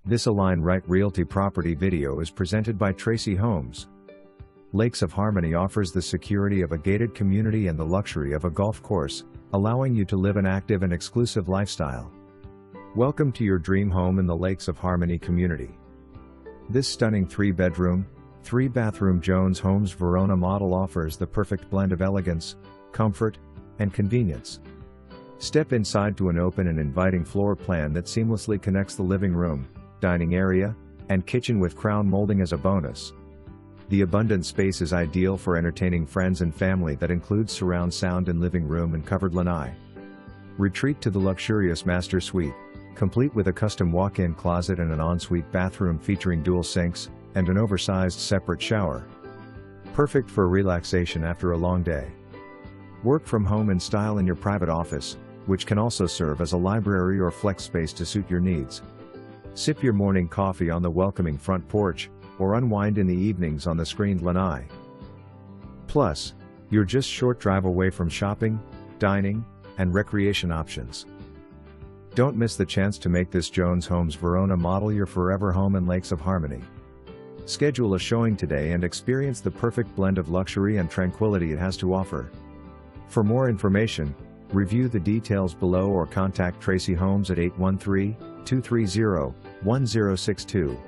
This Align Right Realty property video is presented by Tracy Homes. Lakes of Harmony offers the security of a gated community and the luxury of a golf course, allowing you to live an active and exclusive lifestyle. Welcome to your dream home in the Lakes of Harmony community. This stunning 3-bedroom, 3-bathroom Jones Homes Verona model offers the perfect blend of elegance, comfort, and convenience. Step inside to an open and inviting floor plan that seamlessly connects the living room, dining area, and kitchen with crown molding as a bonus. The abundant space is ideal for entertaining friends and family that includes surround sound in living room and covered lanai. Retreat to the luxurious master suite, complete with a custom walk-in closet and an ensuite bathroom featuring dual sinks, and an oversized separate shower. Perfect for relaxation after a long day. Work from home in style in your private office, which can also serve as a library or flex space to suit your needs. Sip your morning coffee on the welcoming front porch, or unwind in the evenings on the screened lanai. Plus, you're just short drive away from shopping, dining, and recreation options. Don't miss the chance to make this Jones Homes Verona model your forever home in Lakes of Harmony. Schedule a showing today and experience the perfect blend of luxury and tranquility it has to offer. For more information, review the details below or contact Tracy Homes at 813-230-1062.